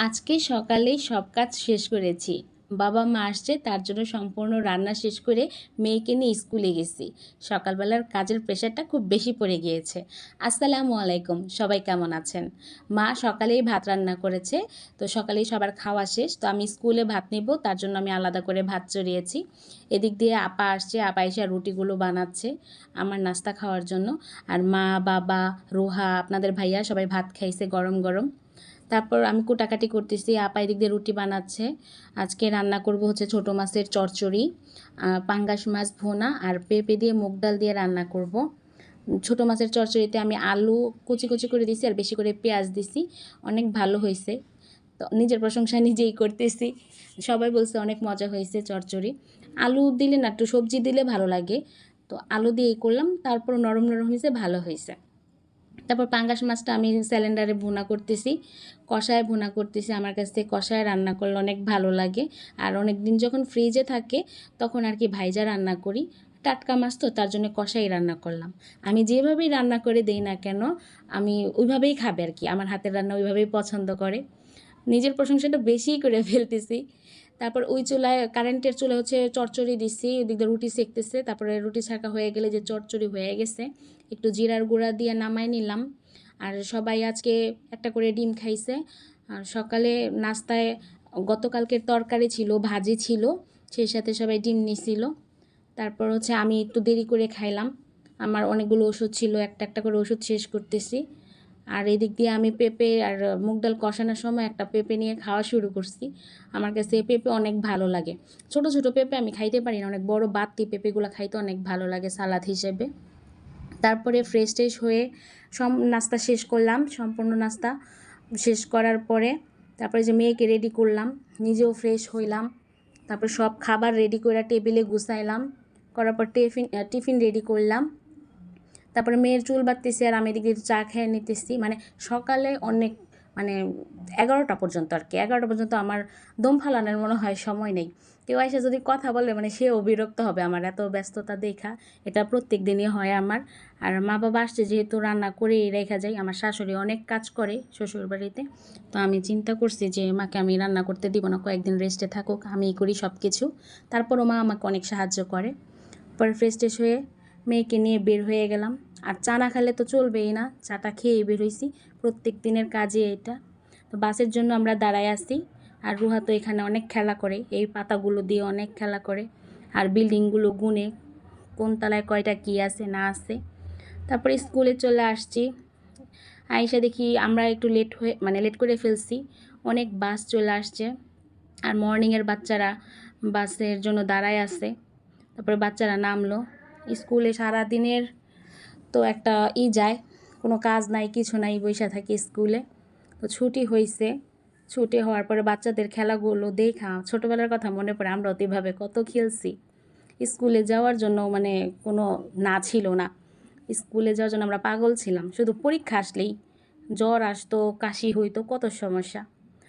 আজকে সকালেই সব কাজ শেষ করেছি। বাবা মা আসছে, তার জন্য সম্পূর্ণ রান্না শেষ করে মেয়েকে নিয়ে স্কুলে গেছি। সকালবেলার কাজের প্রেশারটা খুব বেশি পড়ে গিয়েছে। আসসালামু আলাইকুম, সবাই কেমন আছেন? মা সকালেই ভাত রান্না করেছে, তো সকালেই সবার খাওয়া শেষ। তো আমি স্কুলে ভাত নেব, তার জন্য আমি আলাদা করে ভাত চড়িয়েছি। এদিক দিয়ে আপা আসছে, আপা এসে রুটিগুলো বানাচ্ছে আমার নাস্তা খাওয়ার জন্য। আর মা, বাবা, রোহা, আপনাদের ভাইয়া সবাই ভাত খাইছে গরম গরম। তারপর আমি কুটাকাটি করতেছি, আপা এদিক দিয়ে রুটি বানাচ্ছে। আজকে রান্না করব হচ্ছে ছোটো মাছের চচ্চড়ি, পাঙ্গাস মাছ ভুনা আর পেঁপে দিয়ে মুগ ডাল দিয়ে রান্না করব। ছোটো মাছের চচ্চড়িতে আমি আলু কুচি কুচি করে দিছি আর বেশি করে পেঁয়াজ দিছি, অনেক ভালো হয়েছে। তো নিজের প্রশংসা নিজেই করতেছি, সবাই বলছে অনেক মজা হয়েছে চচ্চড়ি। আলু দিলে না, একটু সবজি দিলে ভালো লাগে, তো আলু দিয়েই করলাম। তারপর নরম নরম হয়েছে, ভালো হয়েছে। তারপর পাঙ্গাস মাছটা আমি সিলিন্ডারে ভুনা করতেছি, কষায় ভুনা করতেছি। আমার কাছ থেকে কষায় রান্না করলে অনেক ভালো লাগে। আর অনেক দিন যখন ফ্রিজে থাকে তখন আর কি ভাইজা রান্না করি, টাটকা মাছ তো, তার জন্য কষাই রান্না করলাম। আমি যেভাবেই রান্না করে দেই না কেন, আমি ওইভাবেই খাবে আর কি, আমার হাতের রান্না ওইভাবেই পছন্দ করে। নিজের প্রশংসাটা বেশিই করে ফেলতেছি। তারপর ওই চুলায়, কারেন্টের চুলায় হচ্ছে চচ্চড়ি দিচ্ছি, ওদিক দিয়ে রুটি সেঁকতেছে। তারপরে রুটি ছাঁকা হয়ে গেলে যে চচ্চড়ি হয়ে গেছে, একটু জিরার গুঁড়া দিয়ে নামাই নিলাম। আর সবাই আজকে একটা করে ডিম খাইছে। আর সকালে নাস্তায় গতকালকের তরকারি ছিল, ভাজি ছিল, সেই সাথে সবাই ডিম নিছিল। তারপর হচ্ছে আমি একটু দেরি করে খাইলাম, আমার অনেকগুলো ওষুধ ছিল, একটা একটা করে ওষুধ শেষ করতেছি। আর এদিক দিয়ে আমি পেঁপে আর মুগ ডাল কষানোর সময় একটা পেঁপে নিয়ে খাওয়া শুরু করছি। আমার কাছে পেঁপে অনেক ভালো লাগে। ছোট ছোট পেঁপে আমি খাইতে পারি না, অনেক বড় বাড়তি পেঁপেগুলো খাইতে অনেক ভালো লাগে সালাদ হিসেবে। তারপরে ফ্রেশ ট্রেশ হয়ে নাস্তা শেষ করলাম, সম্পূর্ণ নাস্তা শেষ করার পরে তারপরে যে মেয়েকে রেডি করলাম, নিজেও ফ্রেশ হইলাম। তারপর সব খাবার রেডি করে টেবিলে গুছাইলাম, করার পর টিফিন রেডি করলাম। তারপরে মেয়ের চুল বাঁধতেছি আর আমি এদিকে চা খেয়ে নিতেছি। মানে সকালে অনেক, মানে 11টা পর্যন্ত আর কি, 11টা পর্যন্ত আমার দম ফালানোর মনে হয় সময় নেই। কেউ এসে যদি কথা বলে মানে সেও বিরক্ত হবে আমার এত ব্যস্ততা দেখা। এটা প্রত্যেক দিনই হয় আমার। আর মা বাবা আসছে যেহেতু রান্না করেই রেখা যায়, আমার শাশুড়ি অনেক কাজ করে শ্বশুর বাড়িতে। তো আমি চিন্তা করছি যে মাকে আমি রান্না করতে দিব না, কয়েকদিন রেস্টে থাকুক, আমিই করি সব কিছু। তারপরও মা আমাকে অনেক সাহায্য করে। পরে ফ্রেশ ট্রেশ হয়ে মেয়েকে নিয়ে বের হয়ে গেলাম। আর চা না খেলে তো চলবেই না, চাটা খেয়েই বের হয়েছি, প্রত্যেক দিনের কাজে এটা। তো বাসের জন্য আমরা দাঁড়ায় আসি। আর রুহা তো এখানে অনেক খেলা করে, এই পাতাগুলো দিয়ে অনেক খেলা করে, আর বিল্ডিংগুলো গুনে কোন তলায় কয়টা কী আছে না আছে। তারপরে স্কুলে চলে আসছি, আইসা দেখি আমরা একটু লেট করে ফেলছি, অনেক বাস চলে আসছে। আর মর্নিংয়ের বাচ্চারা বাসের জন্য দাঁড়ায় আছে। তারপরে বাচ্চারা নামলো। স্কুলে সারাদিনের তো একটা যায়, কোনো কাজ নাই কিছু নাই, বসে থাকি স্কুলে। তো ছুটি হয়েছে, ছুটি হওয়ার পরে বাচ্চাদের খেলাগুলো দেখা ছোটোবেলার কথা মনে পড়ে, আমরা অতিভাবে কত খেলছি। স্কুলে যাওয়ার জন্য মানে কোনো না ছিল না, স্কুলে যাওয়ার জন্য আমরা পাগল ছিলাম। শুধু পরীক্ষা আসলেই জ্বর আসতো, কাশি হইতো, কত সমস্যা।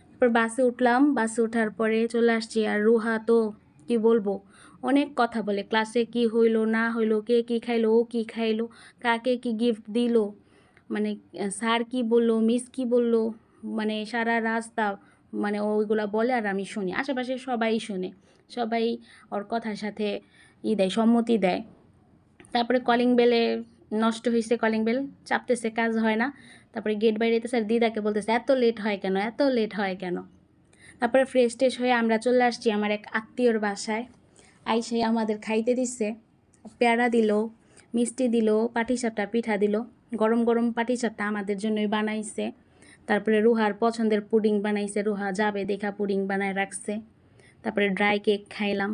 তারপর বাসে উঠলাম, বাসে ওঠার পরে চলে আসছি। আর রুহা তো কি বলবো, অনেক কথা বলে, ক্লাসে কি হইলো না হইলো, কে কী খাইলো, ও কী খাইলো, কাকে কি গিফট দিল, মানে স্যার কি বললো, মিস কি বললো, মানে সারা রাস্তা মানে ওইগুলো বলে আর আমি শুনি, আশেপাশে সবাই শুনে, সবাই ওর কথার সাথে দেয়, সম্মতি দেয়। তারপরে কলিং বেলে নষ্ট হয়েছে, কলিং বেল চাপতেছে, কাজ হয় না। তারপরে গেট বাইরে যেতেছে আর দিদাকে বলতেছে এত লেট হয় কেন, এত লেট হয় কেন। তারপরে ফ্রেশ ট্রেশ হয়ে আমরা চলে আসছি আমার এক আত্মীয়র বাসায়। আইসে আমাদের খাইতে দিচ্ছে, পেয়ারা দিল, মিষ্টি দিল, পাটিসাপটা পিঠা দিল, গরম গরম পাটিসাপটা আমাদের জন্যই বানাইছে। তারপরে রুহার পছন্দের পুডিং বানাইছে, রুহা যাবে দেখা পুডিং বানায় রাখছে। তারপরে ড্রাই কেক খাইলাম।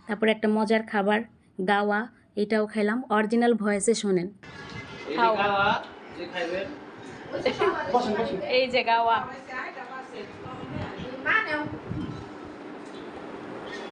তারপরে একটা মজার খাবার গাওয়া, এটাও খাইলাম, অরিজিনাল ভয়েসে শোনেন। এই যে গাওয়া,